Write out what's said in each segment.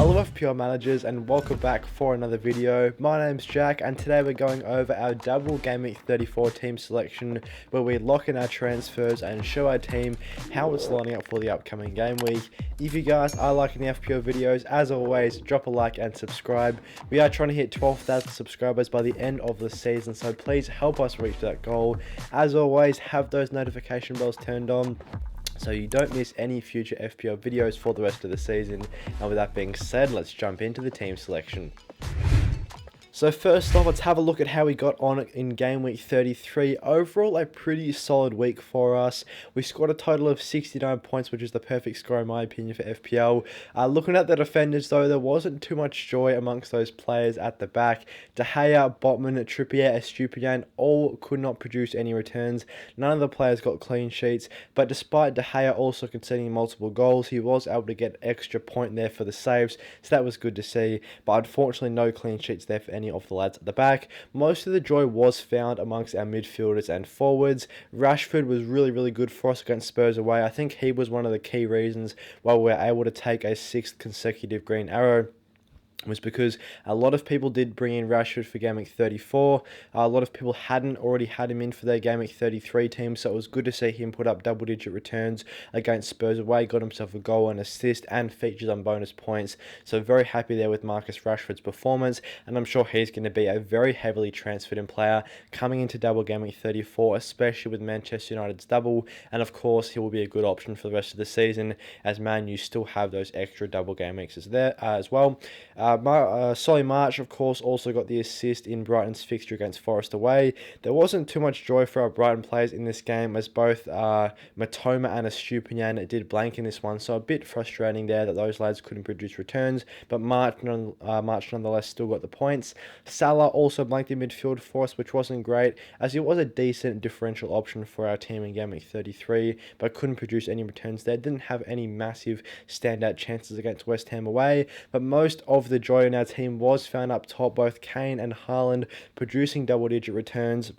Hello FPL managers and welcome back for another video. My name's Jack and today we're going over our double GW34 team selection where we lock in our transfers and show our team how it's lining up for the upcoming game week. If you guys are liking the FPL videos, as always, drop a like and subscribe. We are trying to hit 12,000 subscribers by the end of the season, so please help us reach that goal. As always, have those notification bells turned on so you don't miss any future FPL videos for the rest of the season. And with that being said, let's jump into the team selection. So first off, let's have a look at how we got on in game week 33. Overall, a pretty solid week for us. We scored a total of 69 points, which is the perfect score in my opinion for FPL. Looking at the defenders though, there wasn't too much joy amongst those players at the back. De Gea, Botman, Trippier, Estupiñán all could not produce any returns. None of the players got clean sheets, but despite De Gea also conceding multiple goals, he was able to get extra point there for the saves, so that was good to see. But unfortunately, no clean sheets there for any of the lads at the back. Most of the joy was found amongst our midfielders and forwards. Rashford was really good for us against Spurs away. I think he was one of the key reasons why we were able to take a 6th consecutive green arrow, was because a lot of people did bring in Rashford for Game Week 34. A lot of people hadn't already had him in for their Game Week 33 team, so it was good to see him put up double-digit returns against Spurs away, got himself a goal and assist, and features on bonus points. So very happy there with Marcus Rashford's performance, and I'm sure he's going to be a very heavily transferred in player coming into double Game Week 34, especially with Manchester United's double, and of course he will be a good option for the rest of the season, as Man U still have those extra double game weeks there as well. Solly March, of course, also got the assist in Brighton's fixture against Forest away. There wasn't too much joy for our Brighton players in this game, as both Matoma and Estupiñán did blank in this one, so a bit frustrating there that those lads couldn't produce returns, but March nonetheless still got the points. Salah also blanked in midfield for us, which wasn't great, as he was a decent differential option for our team in Game Week 33, but couldn't produce any returns there. Didn't have any massive standout chances against West Ham away, but most of the joy in our team was found up top, both Kane and Haaland producing double-digit returns.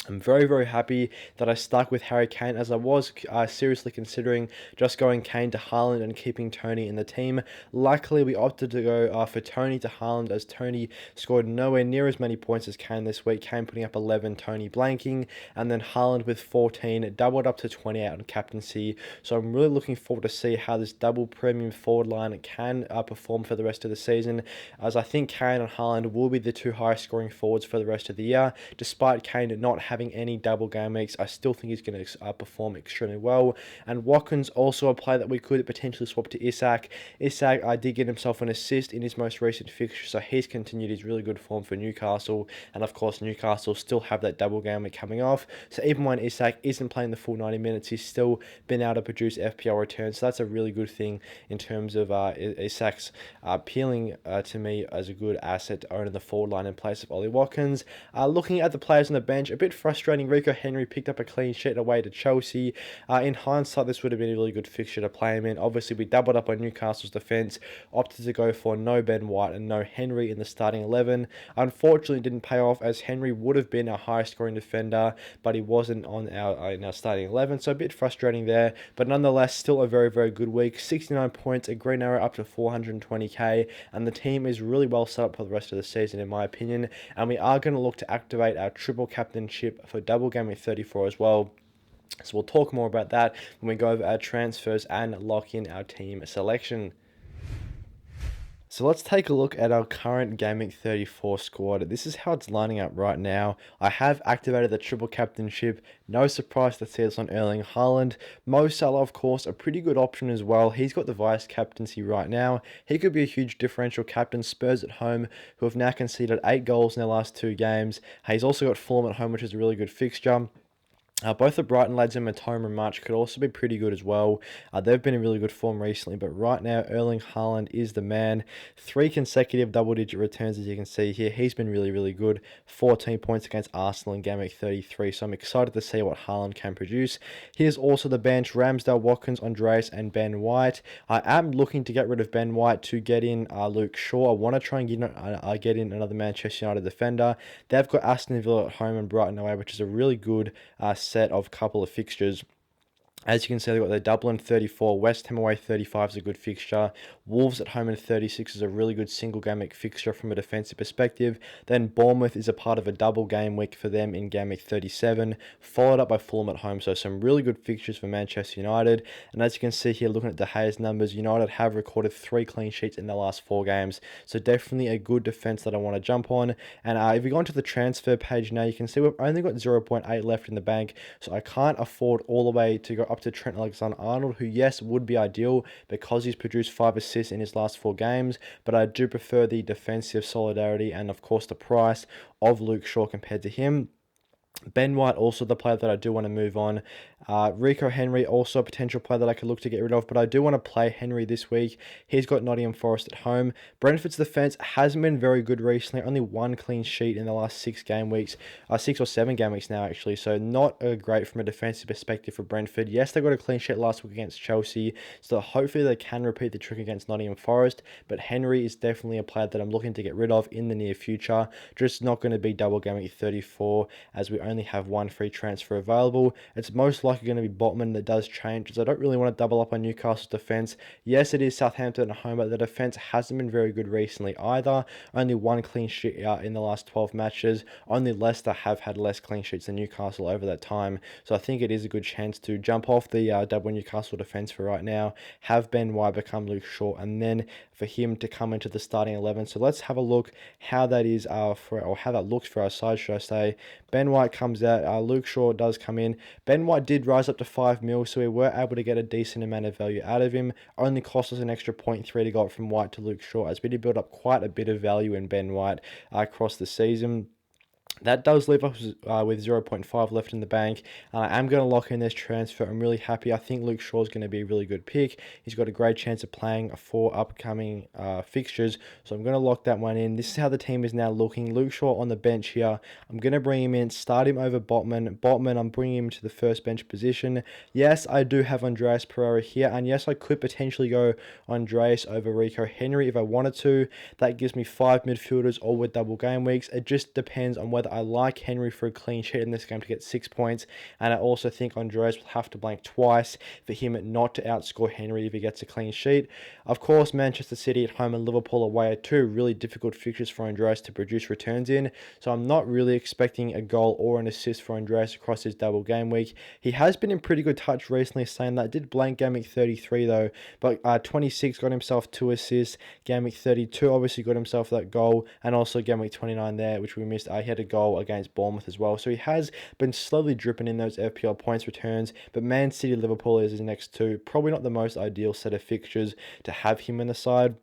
I'm very happy that I stuck with Harry Kane, as I was seriously considering just going Kane to Haaland and keeping Tony in the team. Luckily, we opted to go for Tony to Haaland, as Tony scored nowhere near as many points as Kane this week. Kane putting up 11, Tony blanking, and then Haaland with 14, doubled up to 28 on captaincy. So I'm really looking forward to see how this double premium forward line can perform for the rest of the season, as I think Kane and Haaland will be the two highest scoring forwards for the rest of the year. Despite Kane not having any double game weeks, I still think he's going to perform extremely well. And Watkins also a player that we could potentially swap to Isak. Isak did get himself an assist in his most recent fixture, so he's continued his really good form for Newcastle, and of course Newcastle still have that double game week coming off, so even when Isak isn't playing the full 90 minutes, he's still been able to produce FPL returns, so that's a really good thing in terms of Isak's appealing to me as a good asset to own in the forward line in place of Ollie Watkins. Looking at the players on the bench, a bit frustrating. Rico Henry picked up a clean sheet away to Chelsea. In hindsight, this would have been a really good fixture to play him in. Obviously, we doubled up on Newcastle's defence, opted to go for no Ben White and no Henry in the starting 11. Unfortunately, it didn't pay off, as Henry would have been our highest scoring defender, but he wasn't on in our starting 11, so a bit frustrating there. But nonetheless, still a very good week. 69 points, a green arrow up to 420k, and the team is really well set up for the rest of the season, in my opinion. And we are going to look to activate our triple captainship for double game week 34 as well. So we'll talk more about that when we go over our transfers and lock in our team selection. So let's take a look at our current Game Week 34 squad. This is how it's lining up right now. I have activated the triple captainship. No surprise to see this on Erling Haaland. Mo Salah, of course, a pretty good option as well. He's got the vice captaincy right now. He could be a huge differential captain. Spurs at home, who have now conceded 8 goals in their last 2 games. He's also got Fulham at home, which is a really good fixture. Both the Brighton lads and Matoma and March could also be pretty good as well. They've been in really good form recently, but right now Erling Haaland is the man. 3 consecutive double-digit returns, as you can see here. He's been really good. 14 points against Arsenal in Game Week 33, so I'm excited to see what Haaland can produce. Here's also the bench: Ramsdale, Watkins, Andreas, and Ben White. I am looking to get rid of Ben White to get in Luke Shaw. I want to try and get in another Manchester United defender. They've got Aston Villa at home and Brighton away, which is a really good set of couple of fixtures. As you can see, they've got their Dublin 34, West Ham away 35 is a good fixture. Wolves at home in 36 is a really good single game week fixture from a defensive perspective. Then Bournemouth is a part of a double game week for them in game week 37, followed up by Fulham at home. So some really good fixtures for Manchester United. And as you can see here, looking at De Gea's numbers, United have recorded 3 clean sheets in their last 4 games. So definitely a good defense that I want to jump on. And if we go onto the transfer page now, you can see we've only got 0.8 left in the bank. So I can't afford all the way to go up to Trent Alexander-Arnold, who, yes, would be ideal because he's produced 5 assists in his last 4 games, but I do prefer the defensive solidarity and, of course, the price of Luke Shaw compared to him. Ben White, also the player that I do want to move on. Rico Henry, also a potential player that I could look to get rid of, but I do want to play Henry this week. He's got Nottingham Forest at home. Brentford's defence hasn't been very good recently. Only 1 clean sheet in the last 6 game weeks. 6 or 7 game weeks now, actually. So not great from a defensive perspective for Brentford. Yes, they got a clean sheet last week against Chelsea, so hopefully they can repeat the trick against Nottingham Forest, but Henry is definitely a player that I'm looking to get rid of in the near future. Just not going to be double game week 34, as we only have 1 free transfer available. It's most likely going to be Botman that does change, as I don't really want to double up on Newcastle's defence. Yes, it is Southampton at home, but the defence hasn't been very good recently either. Only 1 clean sheet in the last 12 matches. Only Leicester have had less clean sheets than Newcastle over that time. So I think it is a good chance to jump off the double Newcastle defence for right now, have Ben White become Luke Shaw, and then for him to come into the starting 11. So let's have a look how that is how that looks for our side, should I say. Ben White comes out, Luke Shaw does come in. Ben White did rise up to 5 mil, so we were able to get a decent amount of value out of him. Only cost us an extra 0.3 to go up from White to Luke Shaw, as we did build up quite a bit of value in Ben White across the season. That does leave us with 0.5 left in the bank. I am going to lock in this transfer. I'm really happy. I think Luke Shaw is going to be a really good pick. He's got a great chance of playing 4 upcoming fixtures, so I'm going to lock that one in. This is how the team is now looking. Luke Shaw on the bench here. I'm going to bring him in, start him over Botman. Botman, I'm bringing him to the first bench position. Yes, I do have Andreas Pereira here, and yes, I could potentially go Andreas over Rico Henry if I wanted to. That gives me 5 midfielders, all with double game weeks. It just depends on whether I like Henry for a clean sheet in this game to get 6 points, and I also think Andreas will have to blank twice for him not to outscore Henry if he gets a clean sheet. Of course, Manchester City at home and Liverpool away are 2 really difficult fixtures for Andreas to produce returns in, so I'm not really expecting a goal or an assist for Andreas across his double game week. He has been in pretty good touch recently, saying that. Did blank game week 33 though, but 26 got himself 2 assists. Game week 32 obviously got himself that goal, and also game week 29 there, which we missed. He had a goal against Bournemouth as well, so he has been slowly dripping in those FPL points returns. But Man City, Liverpool is his next 2. Probably not the most ideal set of fixtures to have him in the side.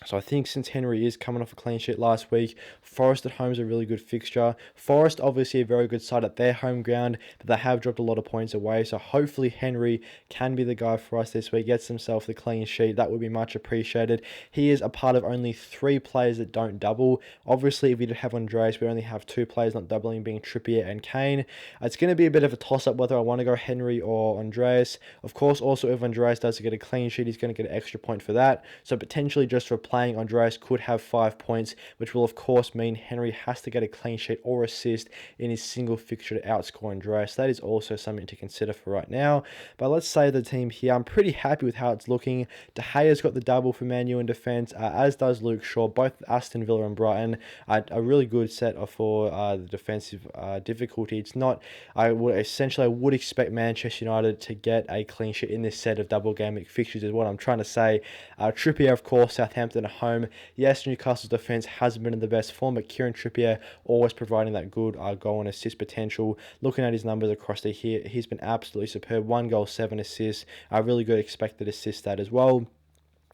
So I think since Henry is coming off a clean sheet last week, Forest at home is a really good fixture. Forest obviously a very good side at their home ground, but they have dropped a lot of points away. So hopefully Henry can be the guy for us this week, gets himself the clean sheet. That would be much appreciated. He is a part of only 3 players that don't double. Obviously, if you have Andreas, we only have 2 players not doubling, being Trippier and Kane. It's going to be a bit of a toss-up whether I want to go Henry or Andreas. Of course, also if Andreas does get a clean sheet, he's going to get an extra point for that. So potentially just for playing Andreas could have 5 points, which will of course mean Henry has to get a clean sheet or assist in his single fixture to outscore Andreas. That is also something to consider for right now. But let's say the team here, I'm pretty happy with how it's looking. De Gea's got the double for Man U in defence, as does Luke Shaw. Both Aston Villa and Brighton a really good set for the defensive difficulty. It's not, I would expect Manchester United to get a clean sheet in this set of double game week fixtures is what I'm trying to say. Trippier, of course, Southampton at home. Yes, Newcastle's defence hasn't been in the best form, but Kieran Trippier always providing that good goal and assist potential. Looking at his numbers across the here, he's been absolutely superb. 1 goal, 7 assists. A really good expected assist that as well.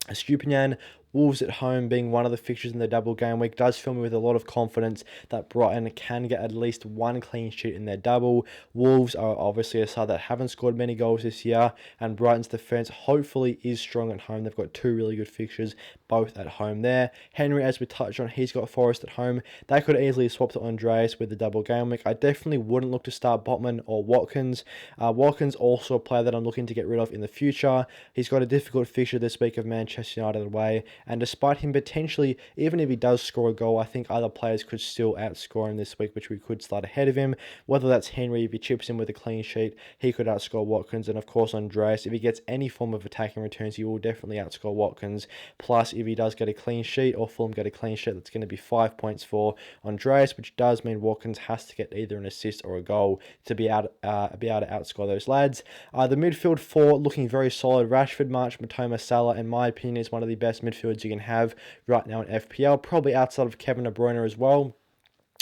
Stupinian, Wolves at home being one of the fixtures in the double game week does fill me with a lot of confidence that Brighton can get at least 1 clean sheet in their double. Wolves are obviously a side that haven't scored many goals this year, and Brighton's defence hopefully is strong at home. They've got 2 really good fixtures, both at home there. Henry, as we touched on, he's got Forest at home. They could easily swap to Andreas with the double game week. I definitely wouldn't look to start Botman or Watkins. Watkins also a player that I'm looking to get rid of in the future. He's got a difficult fixture this week of Manchester United away, And despite him potentially, even if he does score a goal, I think other players could still outscore him this week, which we could start ahead of him. Whether that's Henry, if he chips in with a clean sheet, he could outscore Watkins. And of course, Andreas, if he gets any form of attacking returns, he will definitely outscore Watkins. Plus, if he does get a clean sheet, or Fulham get a clean sheet, that's going to be 5 points for Andreas, which does mean Watkins has to get either an assist or a goal to be able to outscore those lads. The midfield four looking very solid. Rashford, March, Matoma, Salah, in my opinion, is one of the best midfielders you can have right now in FPL. Probably outside of Kevin De Bruyne as well.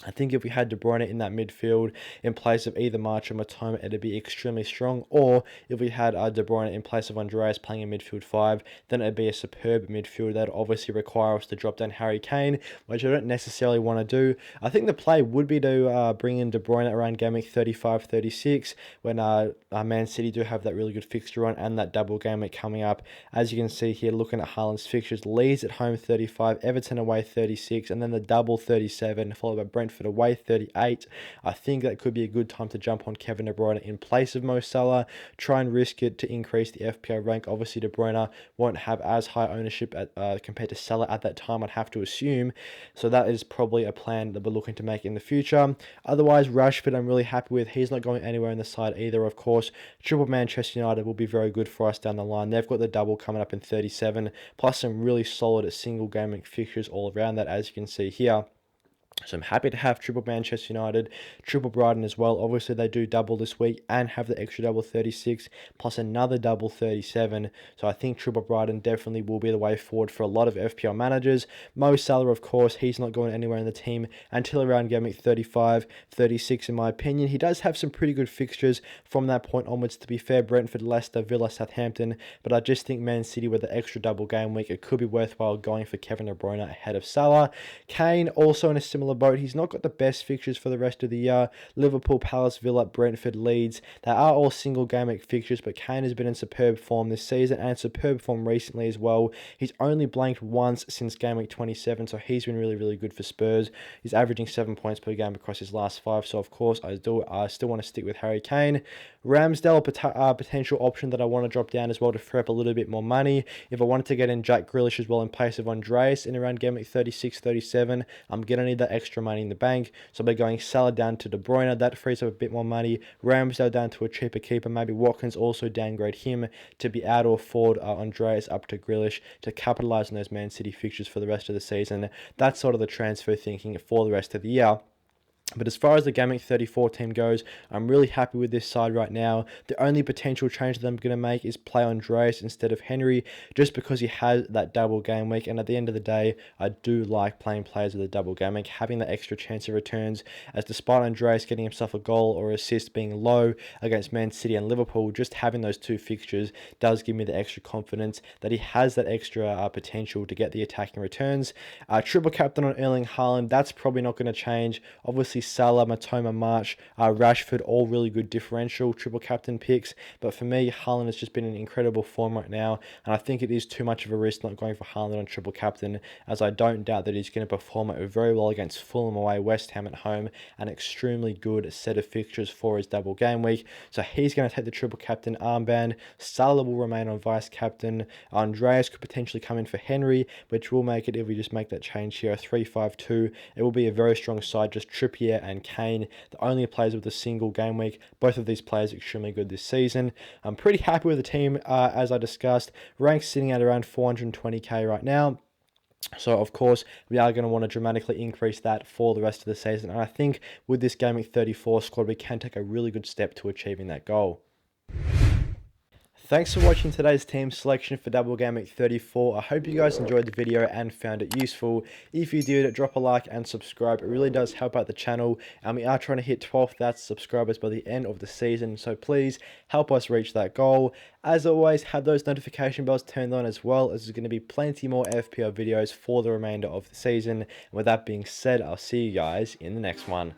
I think if we had De Bruyne in that midfield in place of either March or Matoma, it'd be extremely strong. Or if we had De Bruyne in place of Andreas playing in midfield 5, then it'd be a superb midfield. That'd obviously require us to drop down Harry Kane, which I don't necessarily want to do. I think the play would be to bring in De Bruyne around game week 35-36 when Man City do have that really good fixture on and that double game week coming up. As you can see here, looking at Haaland's fixtures, Leeds at home 35, Everton away 36, and then the double 37, followed by Brentford away 38. I think that could be a good time to jump on Kevin De Bruyne in place of Mo Salah. Try and risk it to increase the FPL rank. Obviously, De Bruyne won't have as high ownership compared to Salah at that time, I'd have to assume. So that is probably a plan that we're looking to make in the future. Otherwise, Rashford, I'm really happy with. He's not going anywhere in the side either, of course. Triple Manchester United will be very good for us down the line. They've got the double coming up in 37, plus some really solid single gaming fixtures all around that, as you can see here. So I'm happy to have triple Manchester United, triple Brighton as well. Obviously, they do double this week and have the extra double 36 plus another double 37. So I think triple Brighton definitely will be the way forward for a lot of FPL managers. Mo Salah, of course, he's not going anywhere in the team until around game week 35, 36 in my opinion. He does have some pretty good fixtures from that point onwards, to be fair. Brentford, Leicester, Villa, Southampton. But I just think Man City with the extra double game week, it could be worthwhile going for Kevin De Bruyne ahead of Salah. Kane also in a similar boat. He's not got the best fixtures for the rest of the year. Liverpool, Palace, Villa, Brentford, Leeds. They are all single game week fixtures, but Kane has been in superb form this season and superb form recently as well. He's only blanked once since game week 27, so he's been really good for Spurs. He's averaging 7 points per game across his last 5, so of course I still want to stick with Harry Kane. Ramsdale, potential option that I want to drop down as well to free up a little bit more money. If I wanted to get in Jack Grealish as well in place of Andreas in around game week 36, 37, I'm going to need that extra money in the bank. So I'll be going Salah down to De Bruyne. That frees up a bit more money. Ramsdale down to a cheaper keeper. Maybe Watkins also downgrade him to be out or forward Andreas up to Grealish to capitalise on those Man City fixtures for the rest of the season. That's sort of the transfer thinking for the rest of the year. But as far as the GW34 team goes, I'm really happy with this side right now. The only potential change that I'm going to make is play Andreas instead of Henry, just because he has that double game week. And at the end of the day, I do like playing players with a double game week, having that extra chance of returns, as despite Andreas getting himself a goal or assist being low against Man City and Liverpool, just having those two fixtures does give me the extra confidence that he has that extra potential to get the attacking returns. Triple captain on Erling Haaland, that's probably not going to change. Obviously, Salah, Matoma, March, Rashford, all really good differential triple captain picks. But for me, Haaland has just been in incredible form right now. And I think it is too much of a risk not going for Haaland on triple captain, as I don't doubt that he's going to perform very well against Fulham away, West Ham at home, an extremely good set of fixtures for his double game week. So he's going to take the triple captain armband. Salah will remain on vice captain. Andreas could potentially come in for Henry, which will make it, if we just make that change here, a 3-5-2. It will be a very strong side, just Trippier and Kane, the only players with a single game week. Both of these players extremely good this season. I'm pretty happy with the team, as I discussed. Ranks sitting at around 420k right now. So, of course, we are going to want to dramatically increase that for the rest of the season. And I think with this Game Week 34 squad, we can take a really good step to achieving that goal. Thanks for watching today's team selection for Double Game Week 34. I hope you guys enjoyed the video and found it useful. If you did, drop a like and subscribe. It really does help out the channel, and we are trying to hit 12,000 subscribers by the end of the season, so please help us reach that goal. As always, have those notification bells turned on as well, as there's going to be plenty more FPL videos for the remainder of the season. And with that being said, I'll see you guys in the next one.